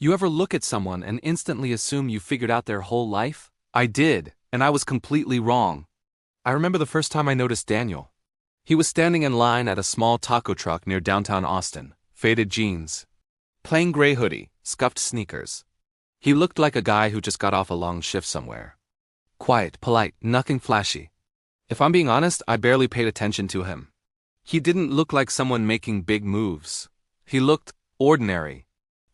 You ever look at someone and instantly assume you figured out their whole life? I did, and I was completely wrong. I remember the first time I noticed Daniel. He was standing in line at a small taco truck near downtown Austin, faded jeans, plain gray hoodie, scuffed sneakers. He looked like a guy who just got off a long shift somewhere. Quiet, polite, nothing flashy. If I'm being honest, I barely paid attention to him. He didn't look like someone making big moves. He looked ordinary.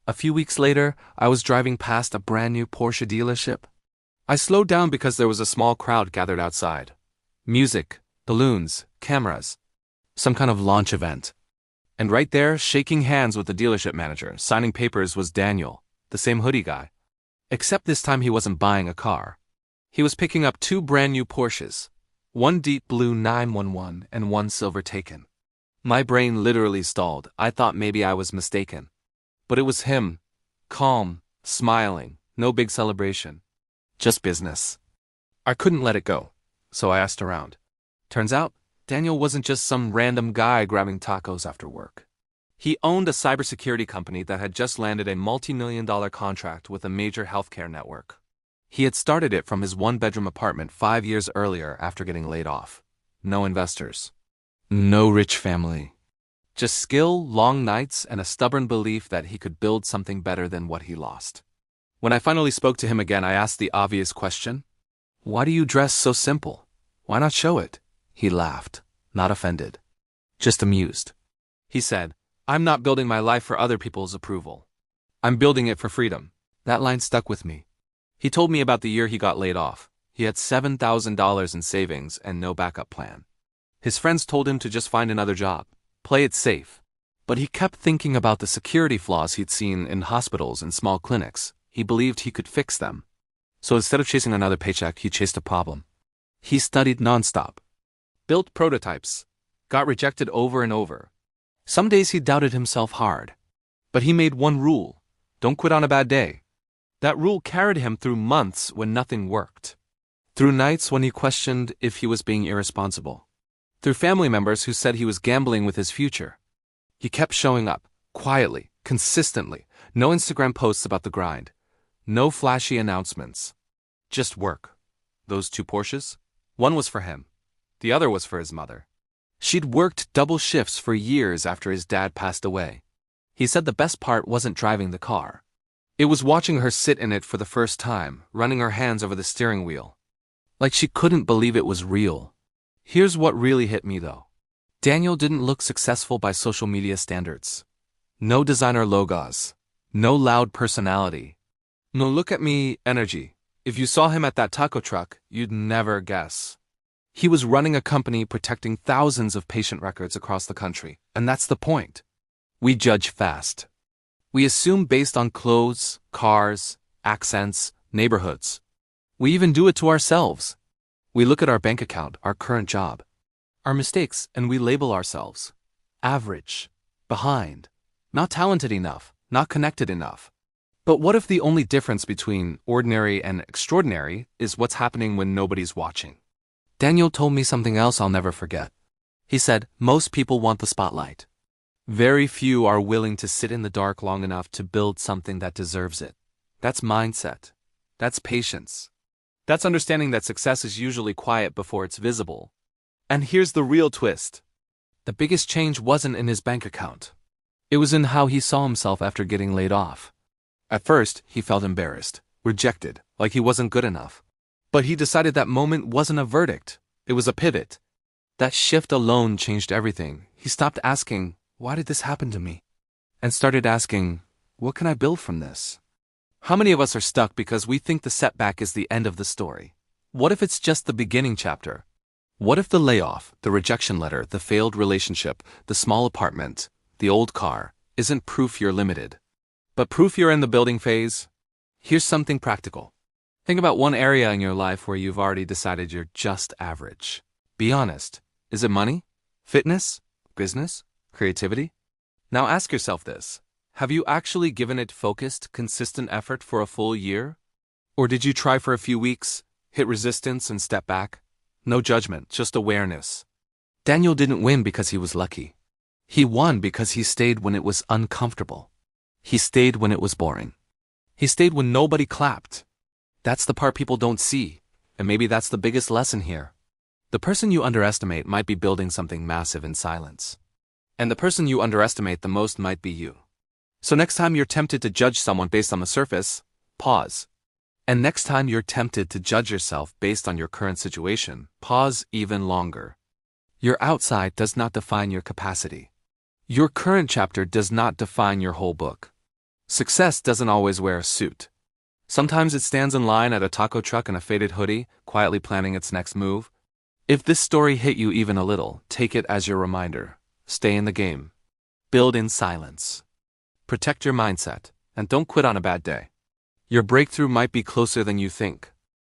A few weeks later, I was driving past a brand new Porsche dealership. I slowed down because there was a small crowd gathered outside. Music, balloons, cameras. Some kind of launch event. And right there, shaking hands with the dealership manager, signing papers, was Daniel, the same hoodie guy. Except this time he wasn't buying a car. He was picking up two brand new Porsches. One deep blue 911 and one silver Taken. My brain literally stalled. I thought maybe I was mistaken. But it was him. Calm, smiling, no big celebration. Just business. I couldn't let it go, so I asked around. Turns out, Daniel wasn't just some random guy grabbing tacos after work. He owned a cybersecurity company that had just landed a multi-million-dollar contract with a major healthcare network. He had started it from his one-bedroom apartment 5 years earlier after getting laid off. No investors. No rich family. Just skill, long nights, and a stubborn belief that he could build something better than what he lost. When I finally spoke to him again, I asked the obvious question. Why do you dress so simple? Why not show it? He laughed, not offended. Just amused. He said, I'm not building my life for other people's approval. I'm building it for freedom. That line stuck with me. He told me about the year he got laid off. He had $7,000 in savings and no backup plan. His friends told him to just find another job, play it safe. But he kept thinking about the security flaws he'd seen in hospitals and small clinics. He believed he could fix them. So instead of chasing another paycheck, he chased a problem. He studied nonstop, built prototypes, got rejected over and over. Some days he doubted himself hard. But he made one rule: don't quit on a bad day. That rule carried him through months when nothing worked. Through nights when he questioned if he was being irresponsible. Through family members who said he was gambling with his future. He kept showing up, quietly, consistently. No Instagram posts about the grind. No flashy announcements. Just work. Those two Porsches? One was for him. The other was for his mother. She'd worked double shifts for years after his dad passed away. He said the best part wasn't driving the car. It was watching her sit in it for the first time, running her hands over the steering wheel. Like she couldn't believe it was real. Here's what really hit me though. Daniel didn't look successful by social media standards. No designer logos. No loud personality. No look at me energy. If you saw him at that taco truck, you'd never guess. He was running a company protecting thousands of patient records across the country, and that's the point. We judge fast. We assume based on clothes, cars, accents, neighborhoods. We even do it to ourselves. We look at our bank account, our current job, our mistakes, and we label ourselves. Average. Behind. Not talented enough. Not connected enough. But what if the only difference between ordinary and extraordinary is what's happening when nobody's watching? Daniel told me something else I'll never forget. He said, most people want the spotlight. Very few are willing to sit in the dark long enough to build something that deserves it. That's mindset. That's patience. That's understanding that success is usually quiet before it's visible. And here's the real twist. The biggest change wasn't in his bank account. It was in how he saw himself after getting laid off. At first, he felt embarrassed, rejected, like he wasn't good enough. But he decided that moment wasn't a verdict. It was a pivot. That shift alone changed everything. He stopped asking, why did this happen to me? And started asking, what can I build from this? How many of us are stuck because we think the setback is the end of the story? What if it's just the beginning chapter? What if the layoff, the rejection letter, the failed relationship, the small apartment, the old car, isn't proof you're limited, but proof you're in the building phase? Here's something practical. Think about one area in your life where you've already decided you're just average. Be honest. Is it money? Fitness? Business? Creativity? Now ask yourself this. Have you actually given it focused, consistent effort for a full year? Or did you try for a few weeks, hit resistance and step back? No judgment, just awareness. Daniel didn't win because he was lucky. He won because he stayed when it was uncomfortable. He stayed when it was boring. He stayed when nobody clapped. That's the part people don't see, and maybe that's the biggest lesson here. The person you underestimate might be building something massive in silence. And the person you underestimate the most might be you. So next time you're tempted to judge someone based on the surface, pause. And next time you're tempted to judge yourself based on your current situation, pause even longer. Your outside does not define your capacity. Your current chapter does not define your whole book. Success doesn't always wear a suit. Sometimes it stands in line at a taco truck in a faded hoodie, quietly planning its next move. If this story hit you even a little, take it as your reminder. Stay in the game. Build in silence. Protect your mindset, and don't quit on a bad day. Your breakthrough might be closer than you think.